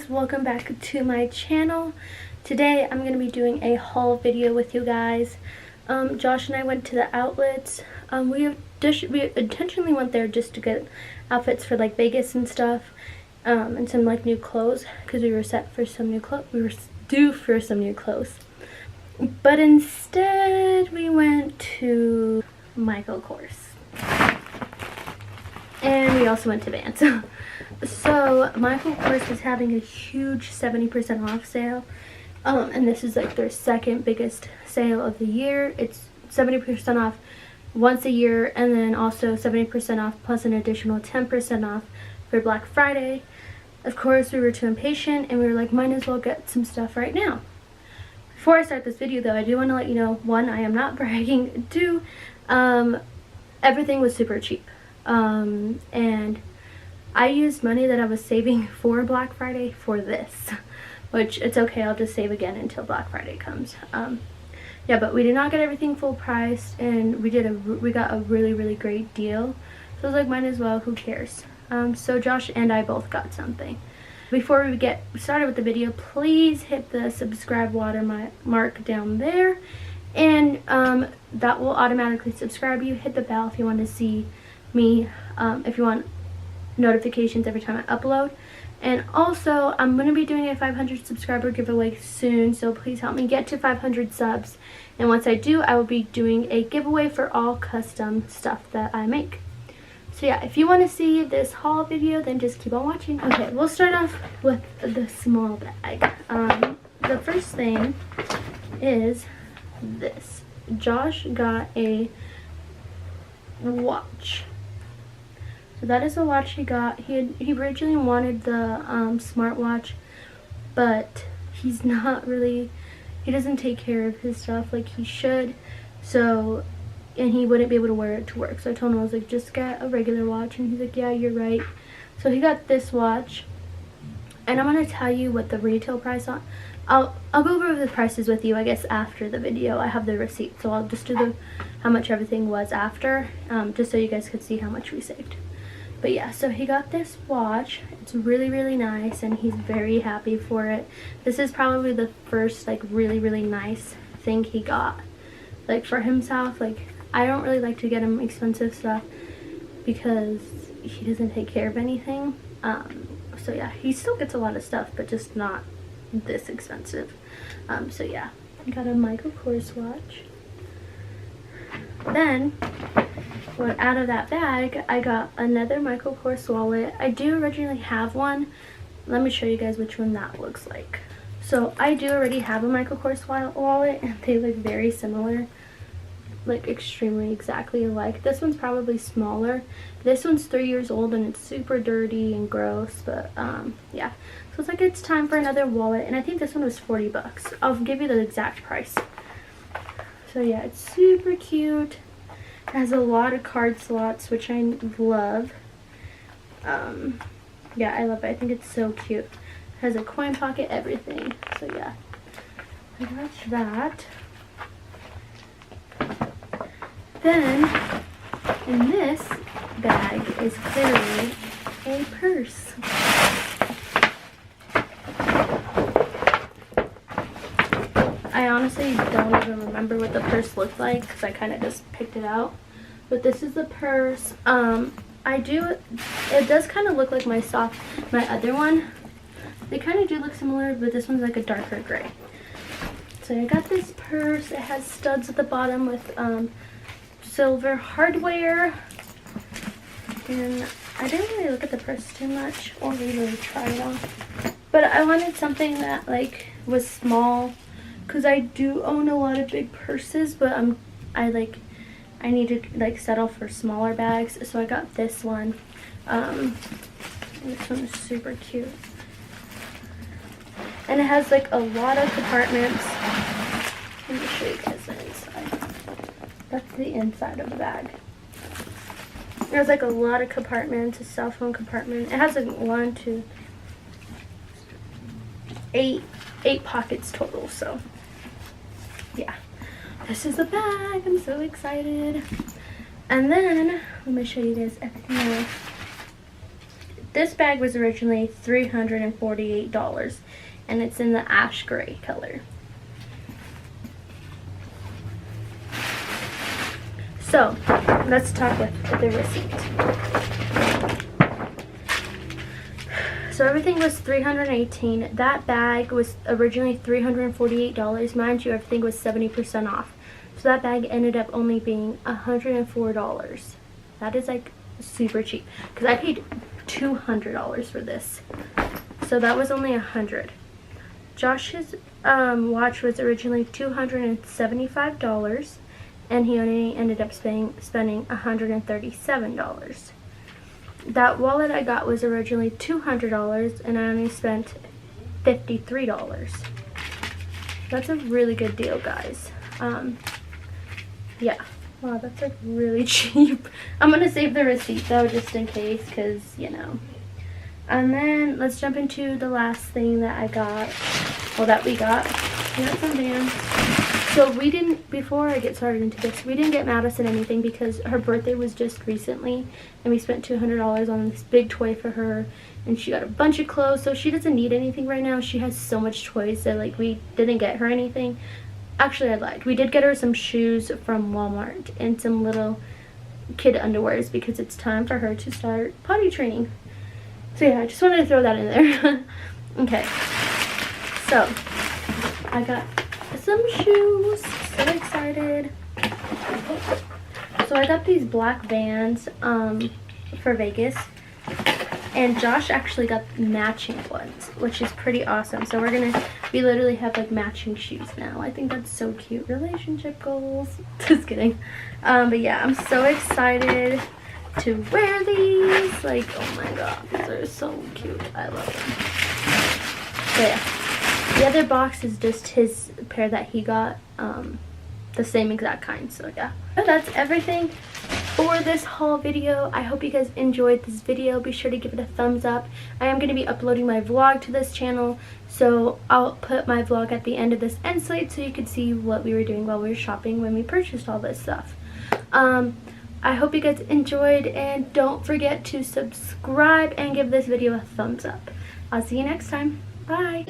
guys, welcome back to my channel. Today I'm going to be doing a haul video with you guys. Josh and I went to the outlets. We intentionally went there just to get outfits for like Vegas and stuff, and some like new clothes because we were set for some new clothes. We were due for some new clothes, but instead we went to Michael Kors, and we also went to Vans. So Michael Kors is having a huge 70% off sale, and this is like their second biggest sale of the year. It's 70% off once a year, and then also 70% off plus an additional 10% off for Black Friday. Of course, we were too impatient and we were like, might as well get some stuff right now. Before I start this video though, I do want to let you know, one, I am not bragging. Two, everything was super cheap, and I used money that I was saving for Black Friday for this, which it's okay, I'll just save again until Black Friday comes. Yeah, but we did not get everything full price, and we got a really great deal. So I was like, might as well, who cares? So Josh and I both got something. Before we get started with the video, please hit the subscribe watermark down there, and that will automatically subscribe you. Hit the bell if you want to see me, if you want notifications every time I upload. And also, I'm going to be doing a 500 subscriber giveaway soon, so please help me get to 500 subs. And once I do, I will be doing a giveaway for all custom stuff that I make. So yeah, if you want to see this haul video, then just keep on watching. Okay, we'll start off with the small bag. The first thing is this. Josh got a watch. So that is the watch he got. He originally wanted the smartwatch, but he's not really, he doesn't take care of his stuff like he should. So, and he wouldn't be able to wear it to work. So I told him, I was like, just get a regular watch. And he's like, yeah, you're right. So he got this watch. And I'm going to tell you what the retail price on. I'll go over the prices with you, I guess, after the video. I have the receipt. So I'll just do how much everything was after, just so you guys could see how much we saved. But yeah, so he got this watch. It's really nice, and he's very happy for it. This is probably the first like really nice thing he got, like, for himself. Like, I don't really like to get him expensive stuff because he doesn't take care of anything. So yeah, he still gets a lot of stuff, but just not this expensive. So yeah, I got a Michael Kors watch. Then, out of that bag, I got another Michael Kors wallet. I do originally have one. Let me show you guys which one that looks like. So I do already have a Michael Kors wallet, and they look very similar, like extremely exactly alike. This one's probably smaller. This one's 3 years old and it's super dirty and gross, but yeah. So it's like, it's time for another wallet, and I think this one was 40 bucks. I'll give you the exact price. So yeah, it's super cute. It has a lot of card slots, which I love. Yeah, I love it. I think it's so cute. It has a coin pocket, everything. So yeah, I got that. Then, in this bag is clearly a purse. I honestly don't even remember what the purse looked like because I kind of just picked it out. But this is the purse. It does kind of look like my other one. They kind of do look similar, but this one's like a darker gray. So I got this purse. It has studs at the bottom with silver hardware. And I didn't really look at the purse too much or really try it on. But I wanted something that like was small, because I do own a lot of big purses, but I need to like settle for smaller bags. So I got this one. This one is super cute. And it has like a lot of compartments. Let me show you guys the inside. That's the inside of the bag. There's like a lot of compartments, a cell phone compartment. It has like 1, 2, 8 pockets total. So yeah, this is the bag. I'm so excited. And then let me show you guys everything else. this bag was originally $348, and it's in the ash gray color. So let's talk with the receipt. So everything was $318. That bag was originally $348. Mind you, everything was 70% off. So that bag ended up only being $104. That is like super cheap, because I paid $200 for this. So that was only $100. Josh's watch was originally $275, and he only ended up spending $137. That wallet I got was originally $200, and I only spent $53. That's a really good deal, guys. Yeah. Wow, that's like really cheap. I'm gonna save the receipt though, just in case, because, you know. And then let's jump into the last thing that I got. Well, that we got. We got some Vans. So we didn't, before I get started into this, we didn't get Madison anything because her birthday was just recently, and we spent $200 on this big toy for her, and she got a bunch of clothes, so she doesn't need anything right now. She has so much toys, so like we didn't get her anything. Actually, I lied. We did get her some shoes from Walmart and some little kid underwears because it's time for her to start potty training. So yeah, I just wanted to throw that in there. Okay, so I got some shoes. So excited. So I got these black Vans for Vegas, and Josh actually got matching ones, which is pretty awesome. So we literally have like matching shoes now. I think that's so cute. Relationship goals. Just kidding. But yeah, I'm so excited to wear these. Like, oh my god, these are so cute. I love them. So yeah, the other box is just his pair that he got, the same exact kind. So yeah, but that's everything for this haul video. I hope you guys enjoyed this video. Be sure to give it a thumbs up. I am going to be uploading my vlog to this channel, so I'll put my vlog at the end of this end slate so you could see what we were doing while we were shopping when we purchased all this stuff. I hope you guys enjoyed, and don't forget to subscribe and give this video a thumbs up. I'll see you next time. Bye.